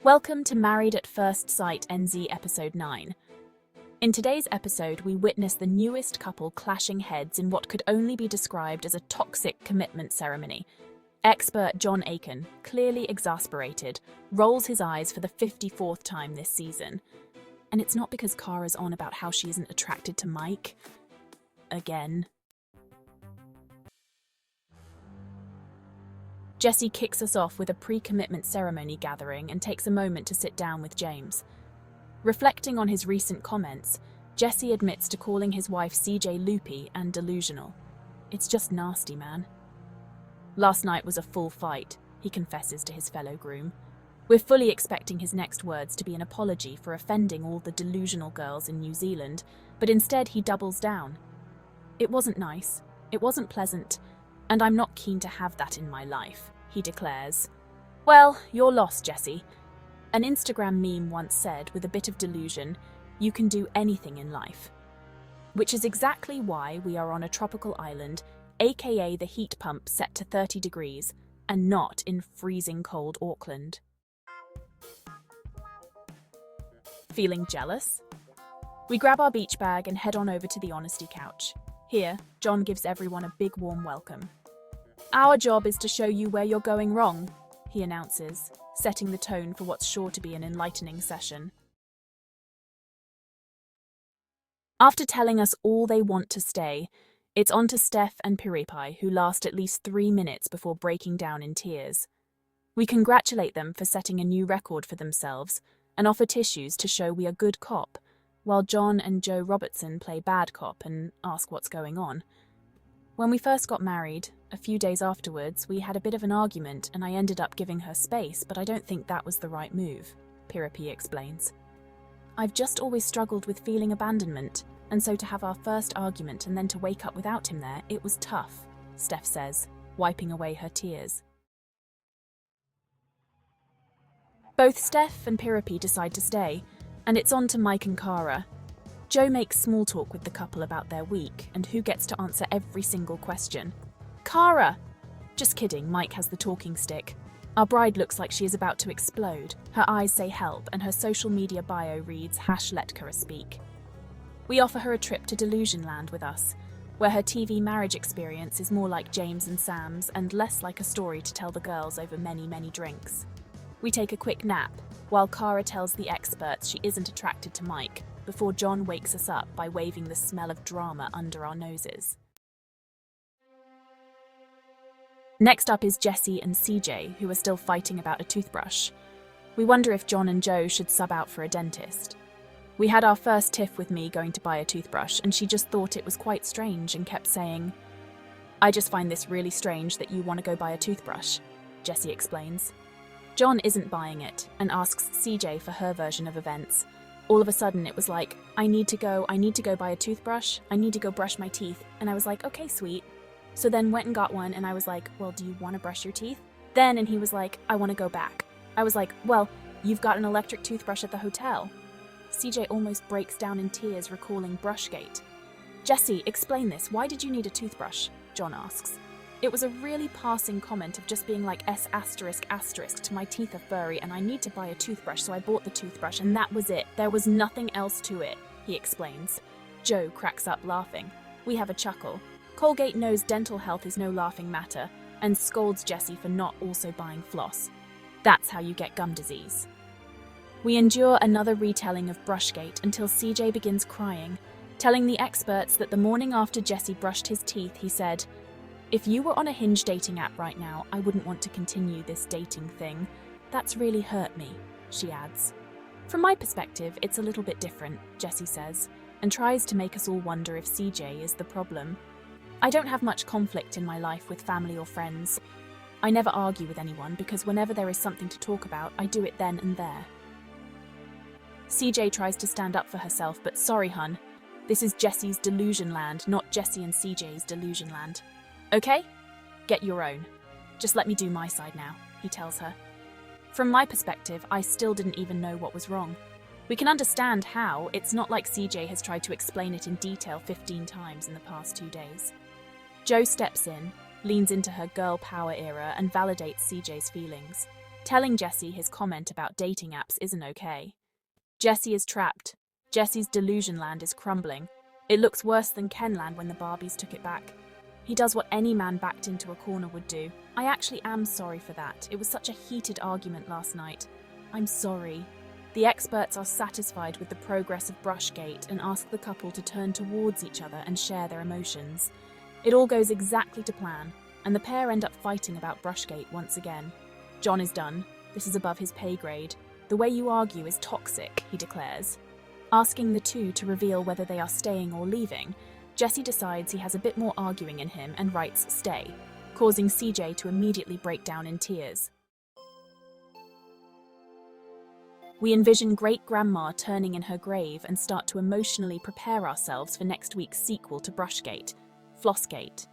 Welcome to Married at First Sight NZ Episode 9. In today's episode, we witness the newest couple clashing heads in what could only be described as a toxic commitment ceremony. Expert John Aiken, clearly exasperated, rolls his eyes for the 54th time this season. And it's not because Cara's on about how she isn't attracted to Mike. Again. Jessie kicks us off with a pre-commitment ceremony gathering and takes a moment to sit down with James. Reflecting on his recent comments, Jessie admits to calling his wife CJ loopy and delusional. It's just nasty, man. Last night was a full fight, he confesses to his fellow groom. We're fully expecting his next words to be an apology for offending all the delusional girls in New Zealand, but instead he doubles down. It wasn't nice, it wasn't pleasant, and I'm not keen to have that in my life, he declares. Well, you're lost, Jessie. An Instagram meme once said, with a bit of delusion, you can do anything in life. Which is exactly why we are on a tropical island, aka the heat pump set to 30 degrees, and not in freezing cold Auckland. Feeling jealous? We grab our beach bag and head on over to the honesty couch. Here, John gives everyone a big warm welcome. Our job is to show you where you're going wrong, he announces, setting the tone for what's sure to be an enlightening session. After telling us all they want to stay, it's on to Steph and Piripai, who last at least 3 minutes before breaking down in tears. We congratulate them for setting a new record for themselves and offer tissues to show we are good cop, while John and Joe Robertson play bad cop and ask what's going on. When we first got married, a few days afterwards, we had a bit of an argument and I ended up giving her space, but I don't think that was the right move, Piripi explains. I've just always struggled with feeling abandonment, and so to have our first argument and then to wake up without him there, it was tough, Steph says, wiping away her tears. Both Steph and Piripi decide to stay, and it's on to Mike and Cara. Joe makes small talk with the couple about their week and who gets to answer every single question. Cara! Just kidding, Mike has the talking stick. Our bride looks like she is about to explode. Her eyes say help and her social media bio reads #let Cara speak. We offer her a trip to Delusionland with us, where her TV marriage experience is more like James and Sam's and less like a story to tell the girls over many, many drinks. We take a quick nap, while Cara tells the experts she isn't attracted to Mike, before John wakes us up by waving the smell of drama under our noses. Next up is Jessie and CJ, who are still fighting about a toothbrush. We wonder if John and Joe should sub out for a dentist. We had our first tiff with me going to buy a toothbrush, and she just thought it was quite strange and kept saying, I just find this really strange that you want to go buy a toothbrush, Jessie explains. John isn't buying it and asks CJ for her version of events. All of a sudden it was like, I need to go buy a toothbrush, I need to go brush my teeth, and I was like, okay, sweet. So then went and got one, and I was like, well, do you want to brush your teeth? Then, and he was like, I want to go back. I was like, well, you've got an electric toothbrush at the hotel. CJ almost breaks down in tears, recalling Brushgate. Jessie, explain this, why did you need a toothbrush? John asks. It was a really passing comment of just being like S*** to my teeth are furry and I need to buy a toothbrush, so I bought the toothbrush and that was it. There was nothing else to it, he explains. Joe cracks up laughing. We have a chuckle. Colgate knows dental health is no laughing matter and scolds Jessie for not also buying floss. That's how you get gum disease. We endure another retelling of Brushgate until CJ begins crying, telling the experts that the morning after Jessie brushed his teeth, he said, if you were on a Hinge dating app right now, I wouldn't want to continue this dating thing. That's really hurt me, she adds. From my perspective, it's a little bit different, Jessie says, and tries to make us all wonder if CJ is the problem. I don't have much conflict in my life with family or friends. I never argue with anyone because whenever there is something to talk about, I do it then and there. CJ tries to stand up for herself, but sorry, hun. This is Jessie's Delusionland, not Jessie and CJ's Delusionland. Okay? Get your own. Just let me do my side now, he tells her. From my perspective, I still didn't even know what was wrong. We can understand how. It's not like CJ has tried to explain it in detail 15 times in the past 2 days. Joe steps in, leans into her girl power era and validates CJ's feelings. telling Jesse his comment about dating apps isn't okay. Jesse is trapped. Jesse's delusion land is crumbling. It looks worse than Kenland when the Barbies took it back. He does what any man backed into a corner would do. I actually am sorry for that. It was such a heated argument last night. I'm sorry. The experts are satisfied with the progress of Brushgate and ask the couple to turn towards each other and share their emotions. It all goes exactly to plan, and the pair end up fighting about Brushgate once again. John is done. This is above his pay grade. The way you argue is toxic, he declares. Asking the two to reveal whether they are staying or leaving, Jesse decides he has a bit more arguing in him and writes stay, causing CJ to immediately break down in tears. We envision great-grandma turning in her grave and start to emotionally prepare ourselves for next week's sequel to Brushgate, Flossgate.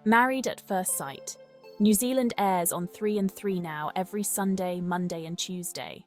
Married at First Sight. New Zealand airs on 3 and 3 now every Sunday, Monday and Tuesday.